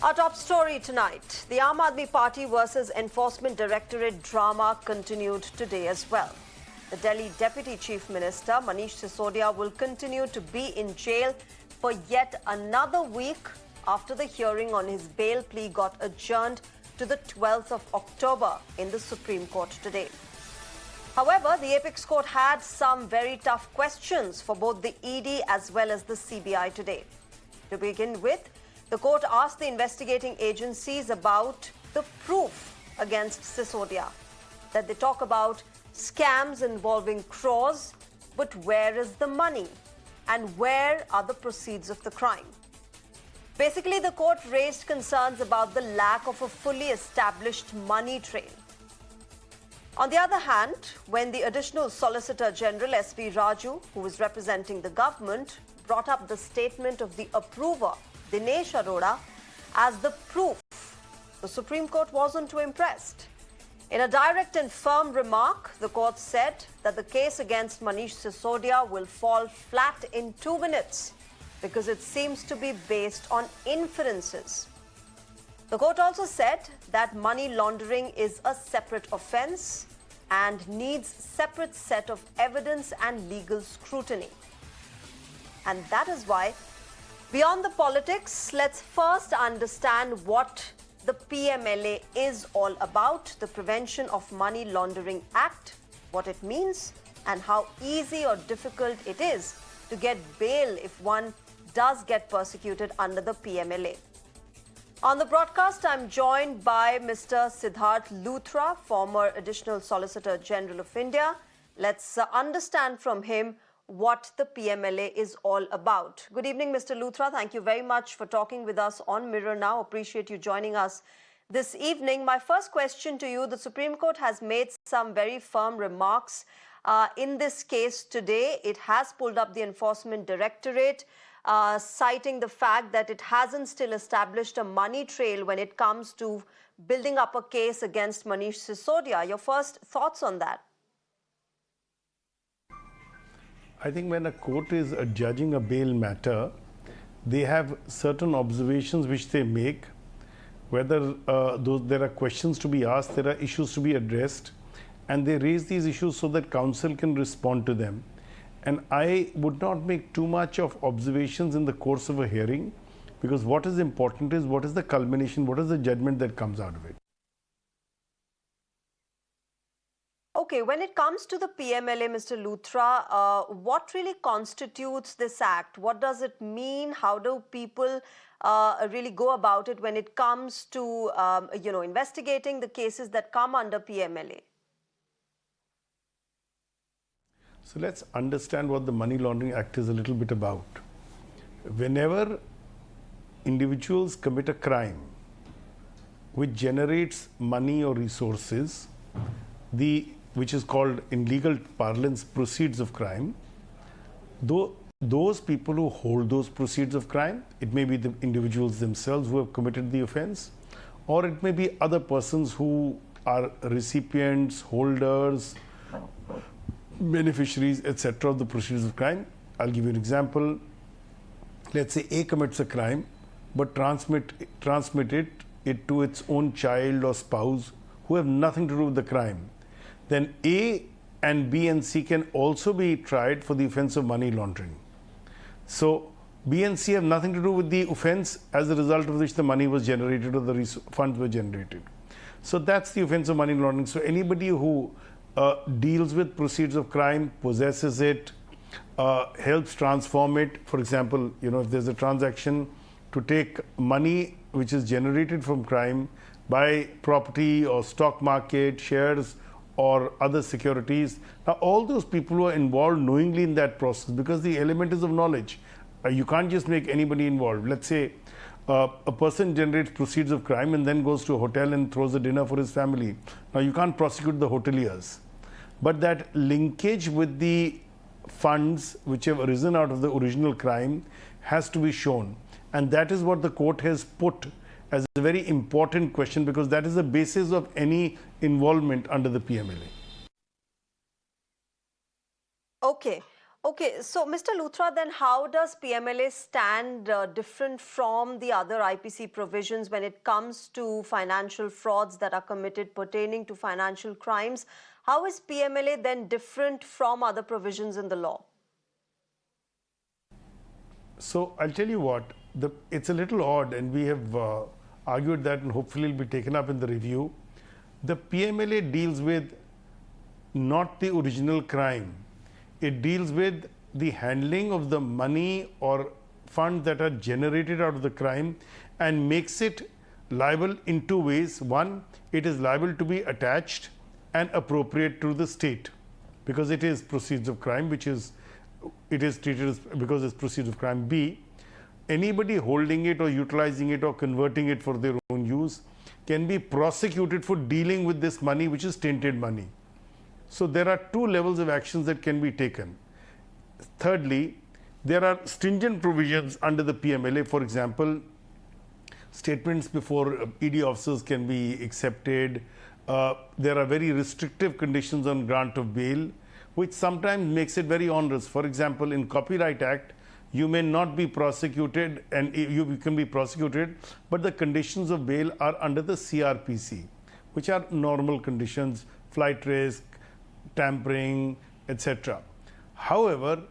Our top story tonight, the Aam Aadmi Party versus Enforcement Directorate drama continued today as well. The Delhi Deputy Chief Minister, Manish Sisodia, will continue to be in jail for yet another week after the hearing on his bail plea got adjourned to the 12th of October in the Supreme Court today. However, the Apex Court had some very tough questions for both the ED as well as the CBI today. To begin with, the court asked the investigating agencies about the proof against Sisodia, that they talk about scams involving crores, but where is the money and where are the proceeds of the crime? Basically, the court raised concerns about the lack of a fully established money trail. On the other hand, when the additional Solicitor General S.V. Raju, who was representing the government, brought up the statement of the approver, Dinesh Arora, as the proof, the Supreme Court wasn't too impressed. In a direct and firm remark, the court said that the case against Manish Sisodia will fall flat in 2 minutes because it seems to be based on inferences. The court also said that money laundering is a separate offence and needs separate set of evidence and legal scrutiny. And that is why, beyond the politics, let's first understand what the PMLA is all about, the Prevention of Money Laundering Act, what it means, and how easy or difficult it is to get bail if one does get persecuted under the PMLA. On the broadcast, I'm joined by Mr. Sidharth Luthra, former Additional Solicitor General of India. Let's understand from him what the PMLA is all about. Good evening, Mr. Luthra. Thank you very much for talking with us on Mirror Now. Appreciate you joining us this evening. My first question to you, the Supreme Court has made some very firm remarks in this case today. It has pulled up the Enforcement Directorate, citing the fact that it hasn't still established a money trail when it comes to building up a case against Manish Sisodia. Your first thoughts on that? I think when a court is judging a bail matter, they have certain observations which they make, whether there are questions to be asked, there are issues to be addressed, and they raise these issues so that counsel can respond to them. And I would not make too much of observations in the course of a hearing, because what is important is what is the culmination, what is the judgment that comes out of it. Okay, when it comes to the PMLA, Mr. Luthra, what really constitutes this act? What does it mean? How do people really go about it when it comes to, investigating the cases that come under PMLA? So let's understand what the Money Laundering Act is a little bit about. Whenever individuals commit a crime which generates money or resources, which is called in legal parlance proceeds of crime, those people who hold those proceeds of crime, it may be the individuals themselves who have committed the offense, or it may be other persons who are recipients, holders, beneficiaries, etc. of the proceeds of crime. I'll give you an example. Let's say A commits a crime but transmit it to its own child or spouse who have nothing to do with the crime. Then A and B and C can also be tried for the offense of money laundering. So B and C have nothing to do with the offense as a result of which the money was generated or the funds were generated. So that's the offense of money laundering. So anybody who deals with proceeds of crime, possesses it, helps transform it. For example, if there's a transaction to take money which is generated from crime, buy property or stock market, shares, or other securities. Now, all those people who are involved knowingly in that process, because the element is of knowledge. You can't just make anybody involved. Let's say a person generates proceeds of crime and then goes to a hotel and throws a dinner for his family. Now, you can't prosecute the hoteliers. But that linkage with the funds which have arisen out of the original crime has to be shown. And that is what the court has put as a very important question, because that is the basis of any involvement under the PMLA. Okay. Okay, so Mr. Luthra, then how does PMLA stand different from the other IPC provisions when it comes to financial frauds that are committed pertaining to financial crimes? How is PMLA then different from other provisions in the law? So I'll tell you what, it's a little odd, and we have argued that, and hopefully it'll be taken up in the review. The PMLA deals with not the original crime. It deals with the handling of the money or funds that are generated out of the crime and makes it liable in two ways. One, it is liable to be attached and appropriate to the state because it is proceeds of crime, which is it is treated as because it's proceeds of crime. B, anybody holding it or utilizing it or converting it for their own use can be prosecuted for dealing with this money, which is tainted money. So there are two levels of actions that can be taken. Thirdly, there are stringent provisions under the PMLA. For example, statements before ED officers can be accepted. There are very restrictive conditions on grant of bail, which sometimes makes it very onerous. For example, in Copyright Act, you may not be prosecuted and you can be prosecuted, but the conditions of bail are under the CRPC, which are normal conditions, flight risk, tampering, etc. However,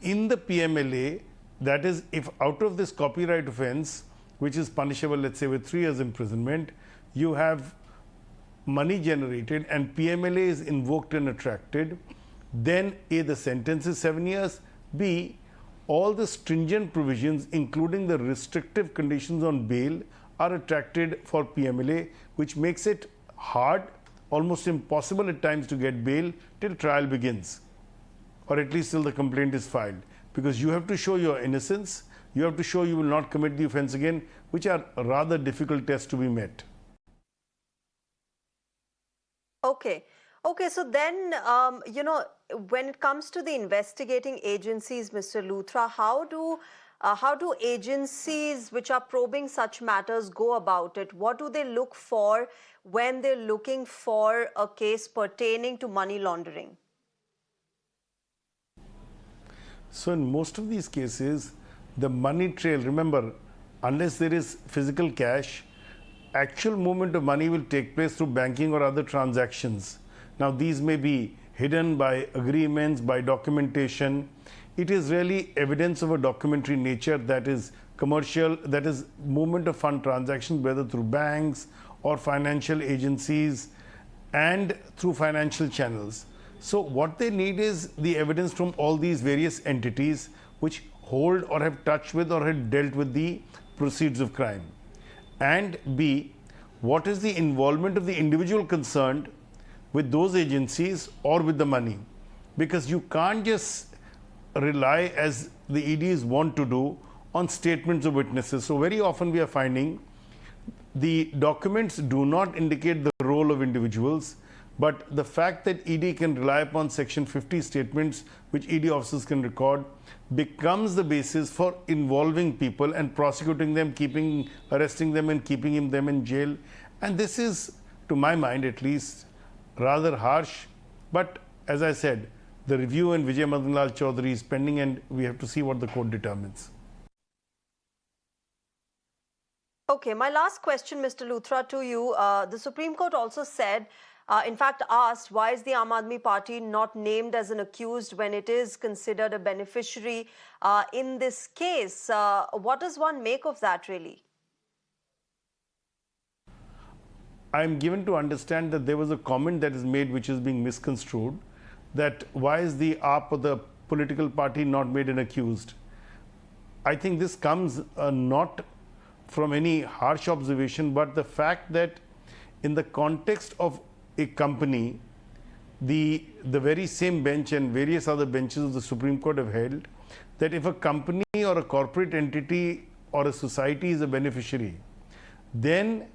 in the PMLA, that is, if out of this copyright offense, which is punishable, let's say, with 3 years imprisonment, you have money generated and PMLA is invoked and attracted, then A, the sentence is 7 years, B, all the stringent provisions, including the restrictive conditions on bail, are attracted for PMLA, which makes it hard, almost impossible at times to get bail till trial begins, or at least till the complaint is filed, because you have to show your innocence, you have to show you will not commit the offense again, which are rather difficult tests to be met. Okay. Okay, so then, when it comes to the investigating agencies, Mr. Luthra, how do agencies which are probing such matters go about it? What do they look for when they're looking for a case pertaining to money laundering? So in most of these cases, the money trail, remember, unless there is physical cash, actual movement of money will take place through banking or other transactions. Now, these may be hidden by agreements, by documentation. It is really evidence of a documentary nature, that is commercial, that is movement of fund transactions, whether through banks or financial agencies and through financial channels. So what they need is the evidence from all these various entities which hold or have touched with or have dealt with the proceeds of crime. And B, what is the involvement of the individual concerned with those agencies or with the money? Because you can't just rely, as the EDs want to do, on statements of witnesses. So very often we are finding the documents do not indicate the role of individuals, but the fact that ED can rely upon Section 50 statements, which ED officers can record, becomes the basis for involving people and prosecuting them, arresting them and keeping them in jail. And this is, to my mind at least, rather harsh. But as I said, the review in Vijay Madan Lal Chaudhary is pending, and we have to see what the court determines. Okay, my last question, Mr. Luthra, to you. The Supreme Court also said, in fact, asked, why is the Aam Aadmi Party not named as an accused when it is considered a beneficiary in this case? What does one make of that, really? I am given to understand that there was a comment that is made which is being misconstrued, that why is the AAP or the political party not made an accused? I think this comes not from any harsh observation, but the fact that in the context of a company, the very same bench and various other benches of the Supreme Court have held that if a company or a corporate entity or a society is a beneficiary, then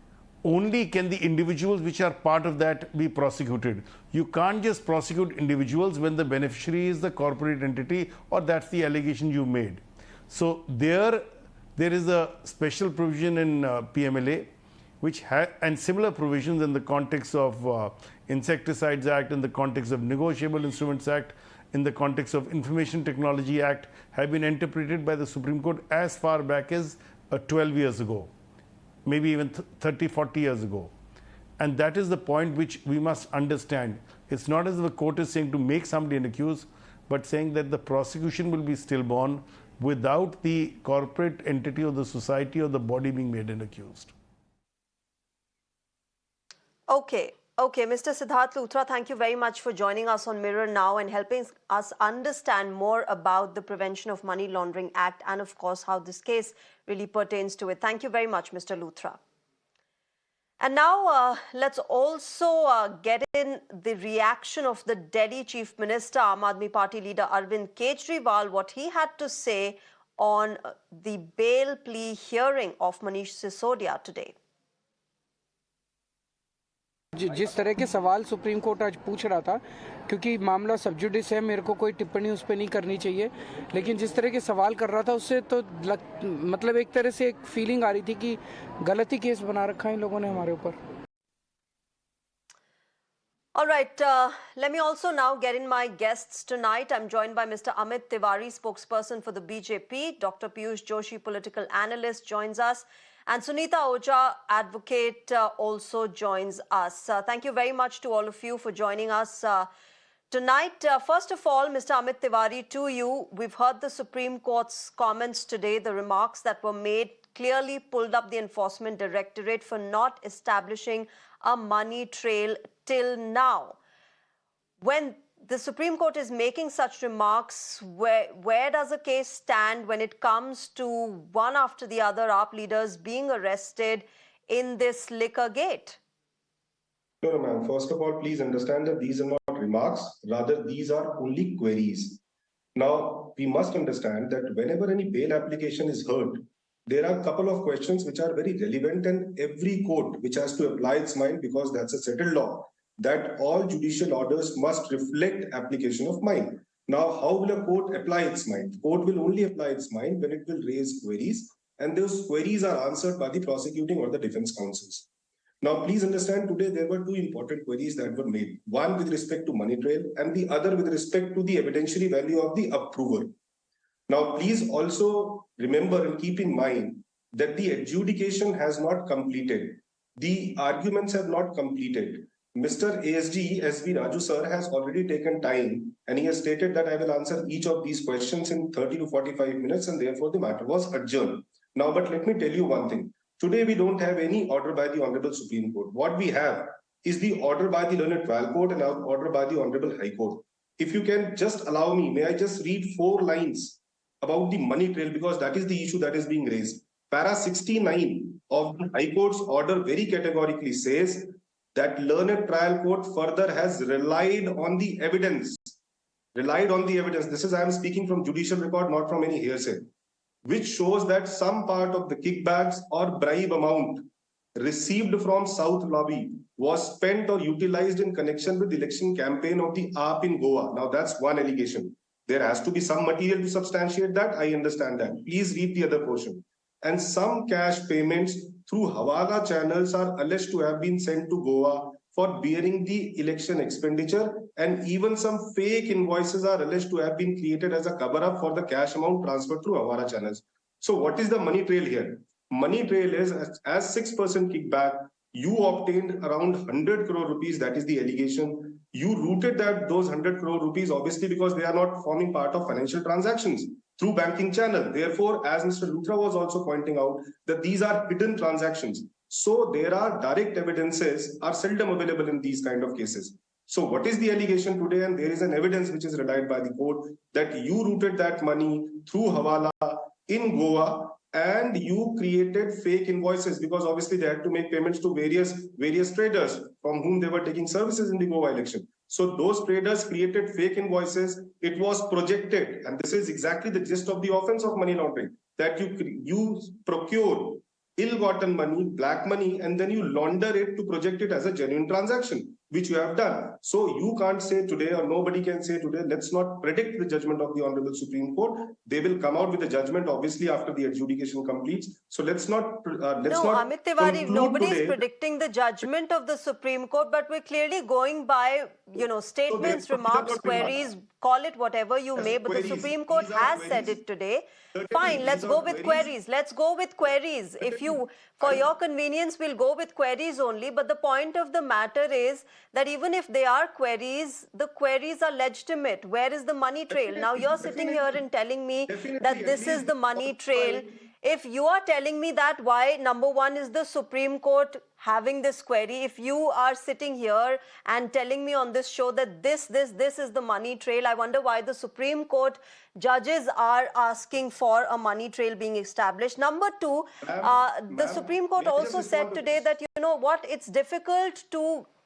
only can the individuals which are part of that be prosecuted. You can't just prosecute individuals when the beneficiary is the corporate entity or that's the allegation you made. So there is a special provision in PMLA which and similar provisions in the context of Insecticides Act, in the context of Negotiable Instruments Act, in the context of Information Technology Act have been interpreted by the Supreme Court as far back as 12 years ago, maybe even 30, 40 years ago. And that is the point which we must understand. It's not as if the court is saying to make somebody an accused, but saying that the prosecution will be stillborn without the corporate entity or the society or the body being made an accused. Okay, Mr. Sidharth Luthra, thank you very much for joining us on Mirror Now and helping us understand more about the Prevention of Money Laundering Act and, of course, how this case really pertains to it. Thank you very much, Mr. Luthra. And now let's also get in the reaction of the Delhi Chief Minister, Aam Aadmi Party leader Arvind Kejriwal, what he had to say on the bail plea hearing of Manish Sisodia today. जिस तरह के सवाल supreme court आज पूछ रहा था, क्योंकि मामला सब जुडिस है, मेरे को कोई टिप्पणी उस पर नहीं करनी चाहिए, लेकिन जिस तरह के सवाल कर रहा था उससे तो मतलब एक तरह से एक फीलिंग आ रही थी कि गलती केस बना रखा है इन लोगों ने हमारे ऊपर. All right, let me also now get in my guests tonight. I'm joined by Mr. Amit Tiwari, spokesperson for the BJP. Dr. Piyush Joshi, political analyst, joins us. And Sunita Oja, advocate, also joins us. Thank you very much to all of you for joining us tonight. First of all, Mr. Amit Tiwari, to you, we've heard the Supreme Court's comments today. The remarks that were made clearly pulled up the Enforcement Directorate for not establishing a money trail till now. When the Supreme Court is making such remarks, where does a case stand when it comes to one after the other AAP leaders being arrested in this liquor gate? No, ma'am. First of all, please understand that these are not remarks. Rather, these are only queries. Now, we must understand that whenever any bail application is heard, there are a couple of questions which are very relevant, and every court which has to apply its mind, because that's a settled law, that all judicial orders must reflect application of mind. Now, how will a court apply its mind? Court will only apply its mind when it will raise queries, and those queries are answered by the prosecuting or the defense counsels. Now, please understand, today there were two important queries that were made. One with respect to money trail and the other with respect to the evidentiary value of the approval. Now, please also remember and keep in mind that the adjudication has not completed. The arguments have not completed. Mr. ASG SV Raju sir has already taken time, and he has stated that I will answer each of these questions in 30 to 45 minutes, and therefore the matter was adjourned. Now, but let me tell you one thing. Today we don't have any order by the Honorable Supreme Court. What we have is the order by the Learned Trial Court and an order by the Honorable High Court. If you can just allow me, may I just read 4 lines about the money trail, because that is the issue that is being raised. Para 69 of the High Court's order very categorically says that Learned Trial Court further has relied on the evidence. This is, I am speaking from judicial record, not from any hearsay, which shows that some part of the kickbacks or bribe amount received from South Lobby was spent or utilized in connection with the election campaign of the AAP in Goa. Now, that's one allegation. There has to be some material to substantiate that. I understand that. Please read the other portion. And some cash payments through Hawala channels are alleged to have been sent to Goa for bearing the election expenditure, and even some fake invoices are alleged to have been created as a cover-up for the cash amount transferred through Hawala channels. So what is the money trail here? Money trail is as 6% kickback, you obtained around 100 crore rupees, that is the allegation. You routed those 100 crore rupees, obviously, because they are not forming part of financial transactions through banking channel. Therefore, as Mr. Luthra was also pointing out, that these are hidden transactions. So there are direct evidences are seldom available in these kind of cases. So what is the allegation today? And there is an evidence which is relied by the court that you routed that money through Hawala in Goa, and you created fake invoices, because obviously they had to make payments to various traders from whom they were taking services in the Goa election. So those traders created fake invoices. It was projected, and this is exactly the gist of the offense of money laundering, that you procure ill-gotten money, black money, and then you launder it to project it as a genuine transaction. which you have done. So you can't say today, or nobody can say today, let's not predict the judgment of the Honorable Supreme Court. They will come out with a judgment, obviously, after the adjudication completes. So let's not Amit Tiwari, conclude nobody is today. predicting the judgment of the Supreme Court, but we're clearly going by, statements, remarks, queries, call it whatever you may, but queries. the Supreme Court has said it today. Fine, let's go with queries. Let's go with queries. If you, for your convenience, we'll go with queries only. But the point of the matter is that even if they are queries, the queries are legitimate. Where is the money trail? Now you're sitting here and telling me that this is the money trail. If you are telling me that, why, number one, is the Supreme Court having this query? If you are sitting here and telling me on this show that this is the money trail, I wonder why the Supreme Court judges are asking for a money trail being established. Number two, the Supreme Court also said today that,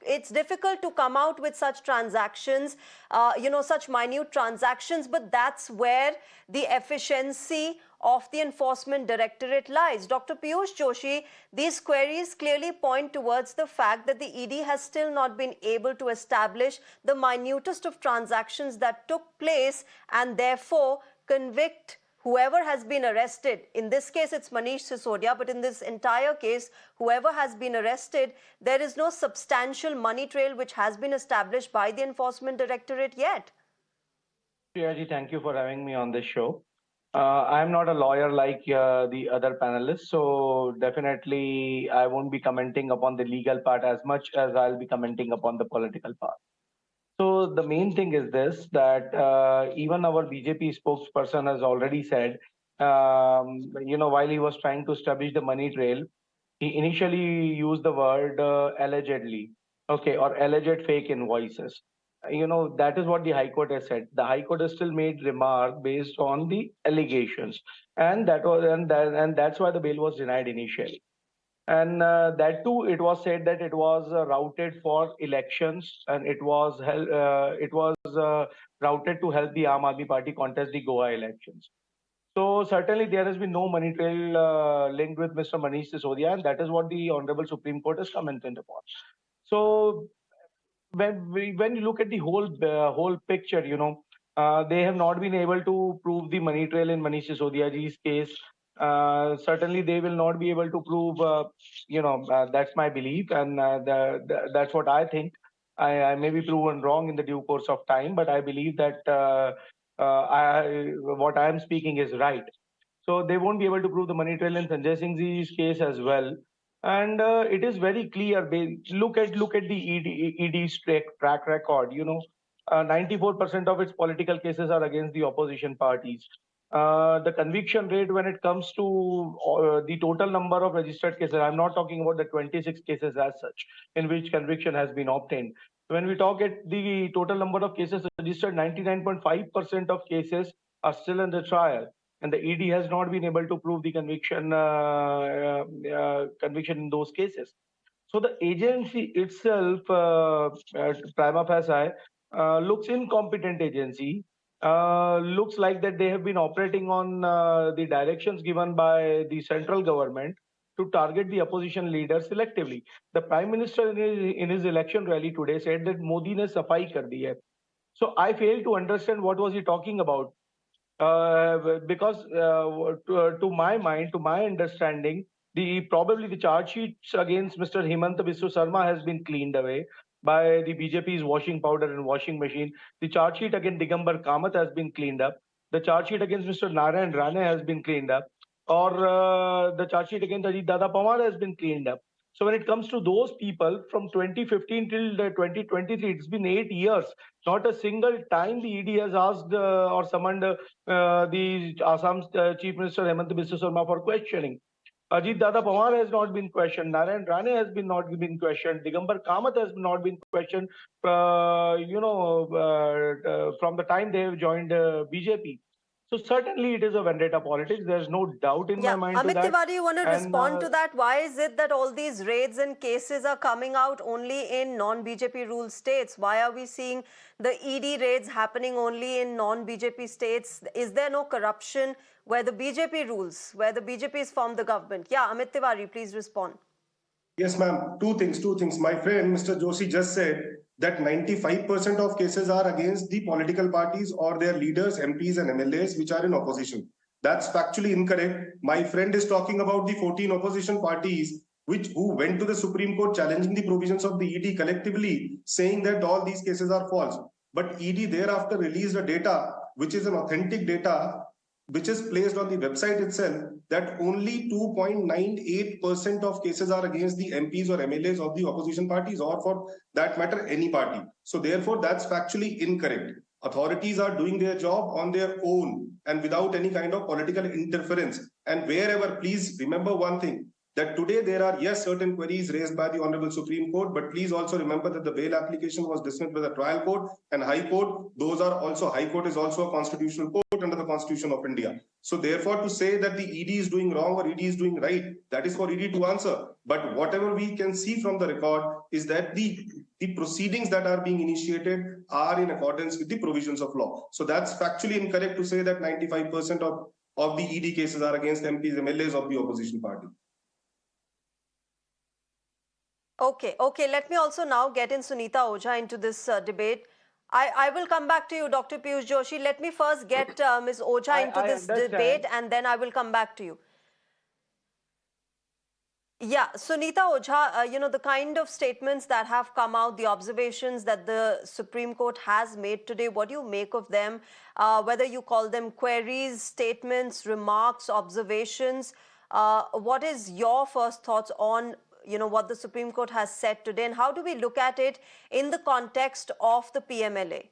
it's difficult to come out with such transactions, such minute transactions, but that's where the efficiency of the Enforcement Directorate lies. Dr. Piyush Joshi, these queries clearly point towards the fact that the ED has still not been able to establish the minutest of transactions that took place and therefore convict whoever has been arrested. In this case, it's Manish Sisodia, but in this entire case, whoever has been arrested, there is no substantial money trail which has been established by the Enforcement Directorate yet. Shreya, thank you for having me on this show. I'm not a lawyer like the other panelists, so definitely I won't be commenting upon the legal part as much as I'll be commenting upon the political part. So the main thing is this, that even our BJP spokesperson has already said, while he was trying to establish the money trail, he initially used the word allegedly, or alleged fake invoices. That is what the High Court has said. The High Court has still made remark based on the allegations, and that's why the bail was denied initially. And that too, it was said that it was routed for elections, and it was routed to help the Aam Aadmi Party contest the Goa elections. So certainly there has been no money trail linked with Mr. Manish Sisodia, and that is what the Honorable Supreme Court has commented upon. So when you look at the whole picture, they have not been able to prove the money trail in Manish Sisodia's case. Certainly, they will not be able to prove. That's my belief, and that's what I think. I may be proven wrong in the due course of time, but I believe that what I am speaking is right. So they won't be able to prove the money trail in Sanjay Singh's case as well. And it is very clear. Look at the ED's track record. 94% of its political cases are against the opposition parties. The conviction rate when it comes to the total number of registered cases, I'm not talking about the 26 cases as such, in which conviction has been obtained. When we talk at the total number of cases registered, 99.5% of cases are still under trial, and the ED has not been able to prove the conviction in those cases. So the agency itself, prima facie, looks incompetent agency. Looks like that they have been operating on the directions given by the central government to target the opposition leaders selectively. The Prime Minister in his election rally today said that Modi ne safai kar di hai. So I fail to understand what was he talking about. Because to my mind, to my understanding, probably the charge sheets against Mr. Himanta Biswa Sarma has been cleaned away by the BJP's washing powder and washing machine. The charge sheet against Digambar Kamath has been cleaned up. The charge sheet against Mr. Narayan Rane has been cleaned up. Or the charge sheet against Ajit Dada Pawar has been cleaned up. So when it comes to those people from 2015 till 2023, it's been 8 years. Not a single time the ED has asked or summoned the Assam's Chief Minister Hemant Biswa Sarma for questioning. Ajit Dada Pawar has not been questioned. Narayan Rane has not been questioned. Digambar Kamath has not been questioned. From the time they have joined BJP. So certainly it is a vendetta politics. There's no doubt in my mind Amit to that. Tiwari, you want to respond to that? Why is it that all these raids and cases are coming out only in non-BJP ruled states? Why are we seeing the ED raids happening only in non-BJP states? Is there no corruption where the BJP rules, where the BJP is formed the government? Yeah, Amit Tiwari, please respond. Yes, ma'am. Two things. My friend, Mr. Joshi, just said that 95% of cases are against the political parties or their leaders, MPs and MLAs, which are in opposition. That's factually incorrect. My friend is talking about the 14 opposition parties who went to the Supreme Court challenging the provisions of the ED collectively, saying that all these cases are false. But ED thereafter released a data, which is an authentic data, which is placed on the website itself, that only 2.98% of cases are against the MPs or MLAs of the opposition parties, or for that matter, any party. So therefore, that's factually incorrect. Authorities are doing their job on their own and without any kind of political interference. And wherever, please remember one thing, that today there are, yes, certain queries raised by the Honorable Supreme Court, but please also remember that the bail application was dismissed by the trial court and High Court. Those are also, High Court is also a constitutional court under the Constitution of India. So therefore, to say that the ED is doing wrong or ED is doing right, that is for ED to answer. But whatever we can see from the record is that the proceedings that are being initiated are in accordance with the provisions of law. So that's factually incorrect to say that 95% of the ED cases are against MPs, MLAs of the opposition party. Okay. Let me also now get in Sunita Ojha into this debate. I will come back to you, Dr. Piyush Joshi. Let me first get Ms. Ojha into this debate, and then I will come back to you. Yeah, Sunita Ojha, the kind of statements that have come out, the observations that the Supreme Court has made today, what do you make of them? Whether you call them queries, statements, remarks, observations, what is your first thoughts on what the Supreme Court has said today, and how do we look at it in the context of the PMLA?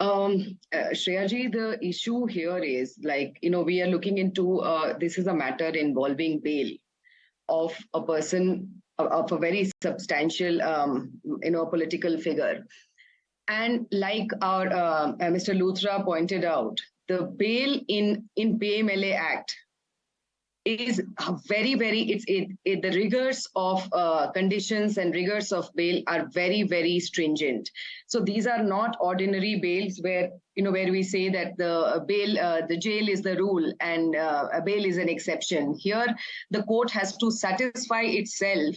Shreya ji, the issue here is we are looking into this is a matter involving bail of a person, of a very substantial, political figure. And like our Mr. Luthra pointed out, the bail in PMLA Act is very, the rigors of conditions and rigors of bail are very, very stringent. So these are not ordinary bails where we say that the jail is the rule and a bail is an exception. Here, the court has to satisfy itself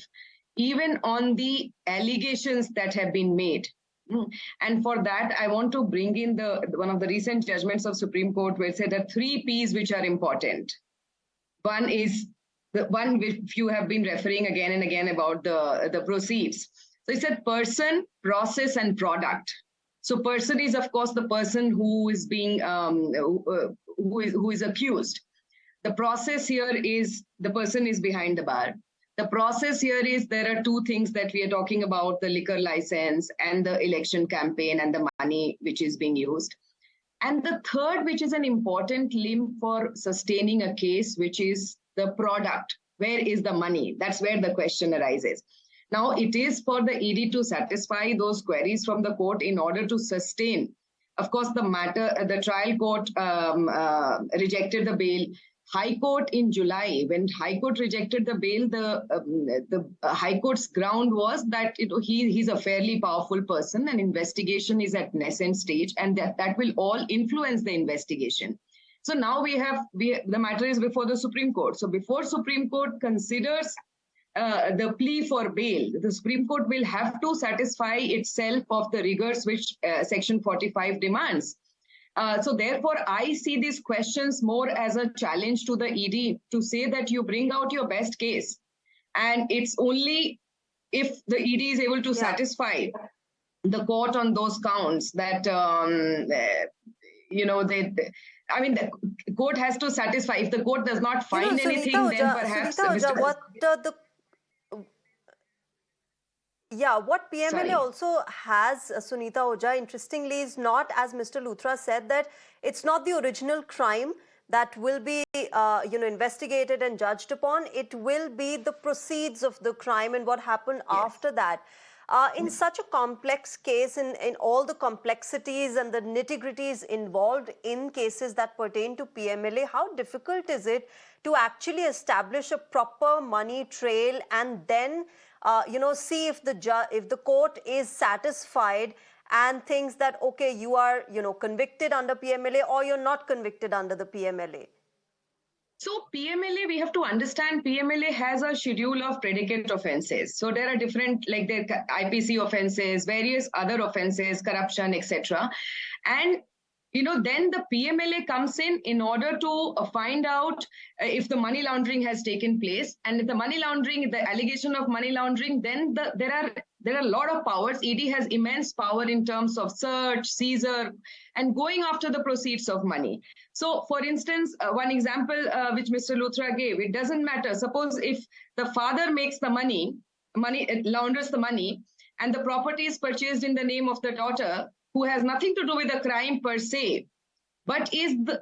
even on the allegations that have been made. And for that, I want to bring in one of the recent judgments of Supreme Court where it said that 3 Ps which are important. One is the one which you have been referring again and again about the proceeds. So it said person, process, and product. So person is, of course, the person who is being who is accused. The process here is the person is behind the bar. The process here is there are 2 things that we are talking about: the liquor license and the election campaign and the money which is being used. And the third, which is an important limb for sustaining a case, which is the product. Where is the money? That's where the question arises. Now, it is for the ED to satisfy those queries from the court in order to sustain. Of course, the trial court rejected the bail. High Court in July, when High Court rejected the bail, the High Court's ground was that he's a fairly powerful person, and investigation is at nascent stage, and that will all influence the investigation. So now the matter is before the Supreme Court. So before Supreme Court considers the plea for bail, the Supreme Court will have to satisfy itself of the rigors which Section 45 demands. So therefore, I see these questions more as a challenge to the ED to say that you bring out your best case. And it's only if the ED is able to satisfy the court on those counts that, the court has to satisfy. If the court does not find anything, then perhaps... What PMLA also has, Sunita Ojha, interestingly, is not, as Mr. Luthra said, that it's not the original crime that will be, investigated and judged upon. It will be the proceeds of the crime and what happened after that. In such a complex case, in all the complexities and the nitty-gritties involved in cases that pertain to PMLA, how difficult is it to actually establish a proper money trail and then see if the court is satisfied and thinks that, okay, you are, convicted under PMLA or you're not convicted under the PMLA? So PMLA, we have to understand PMLA has a schedule of predicate offences. So there are different, like the IPC offences, various other offences, corruption, etc. And then the PMLA comes in order to find out if the money laundering has taken place. And if the money laundering, the allegation of money laundering, then there are a lot of powers. ED has immense power in terms of search, seizure, and going after the proceeds of money. So, for instance, one example which Mr. Luthra gave, it doesn't matter. Suppose if the father makes the money launders the money, and the property is purchased in the name of the daughter, who has nothing to do with the crime per se, but is the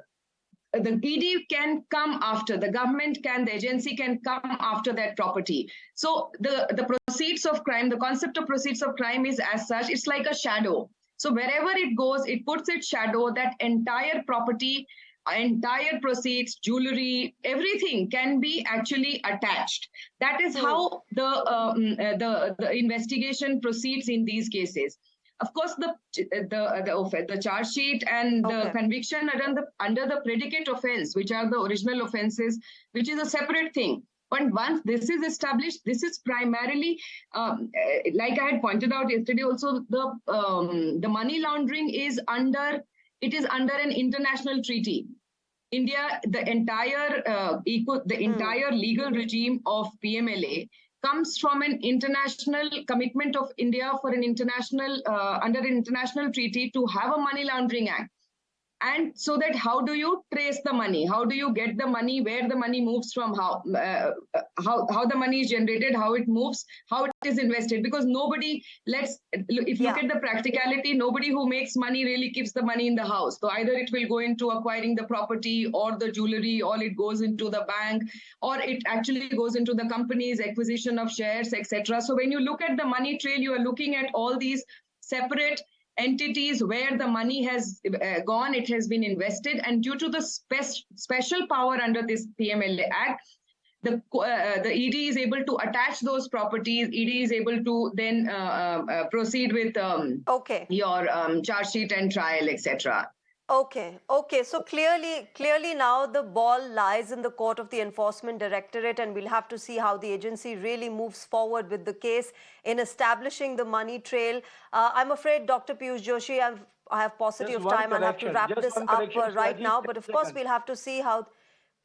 ED can come after, the government can, the agency can come after that property. So the proceeds of crime, the concept of proceeds of crime is as such, it's like a shadow. So wherever it goes, it puts its shadow, that entire property, entire proceeds, jewelry, everything can be actually attached. That is how the investigation proceeds in these cases. Of course, the charge sheet and the conviction are under the predicate offense, which are the original offenses, which is a separate thing. But once this is established, this is primarily, like I had pointed out yesterday also, the money laundering is under an international treaty. India, the entire legal regime of PMLA comes from an international commitment of India for an international under an international treaty to have a money laundering act. And so that how do you trace the money? How do you get the money? Where the money moves from? How the money is generated? How it moves? How it is invested? Because nobody look at the practicality. Nobody who makes money really keeps the money in the house. So either it will go into acquiring the property or the jewelry, or it goes into the bank, or it actually goes into the company's acquisition of shares, etc. So when you look at the money trail, you are looking at all these separate entities where the money has gone, it has been invested, and due to the special power under this PMLA Act, the ED is able to attach those properties. ED is able to then proceed with your charge sheet and trial, etc. Okay. So clearly now the ball lies in the court of the Enforcement Directorate, and we'll have to see how the agency really moves forward with the case in establishing the money trail. I'm afraid, Dr. Piyush Joshi, I have paucity of time. I'll have to wrap this up right now. But of course, we'll have to see how.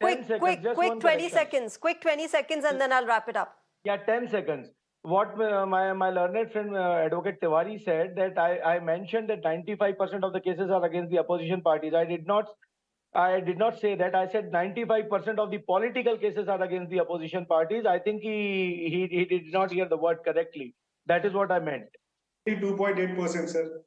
Quick 20 seconds. Quick 20 seconds, and then I'll wrap it up. Yeah, 10 seconds. What my learned friend Advocate Tiwari said, that I mentioned that 95% of the cases are against the opposition parties. I did not say that. I said 95% of the political cases are against the opposition parties. I think he did not hear the word correctly. That is what I meant. 2.8%, sir.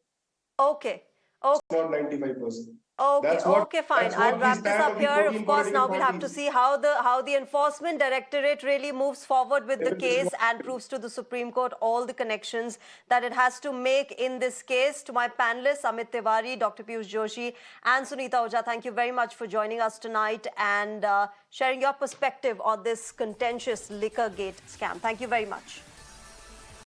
Okay. It's not 95%. Okay, fine. I'll wrap this up here. Of course, now we'll have to see how the Enforcement Directorate really moves forward with the case and proves to the Supreme Court all the connections that it has to make in this case. To my panelists, Amit Tiwari, Dr. Piyush Joshi, and Sunita Ojha, thank you very much for joining us tonight and sharing your perspective on this contentious liquor gate scam. Thank you very much.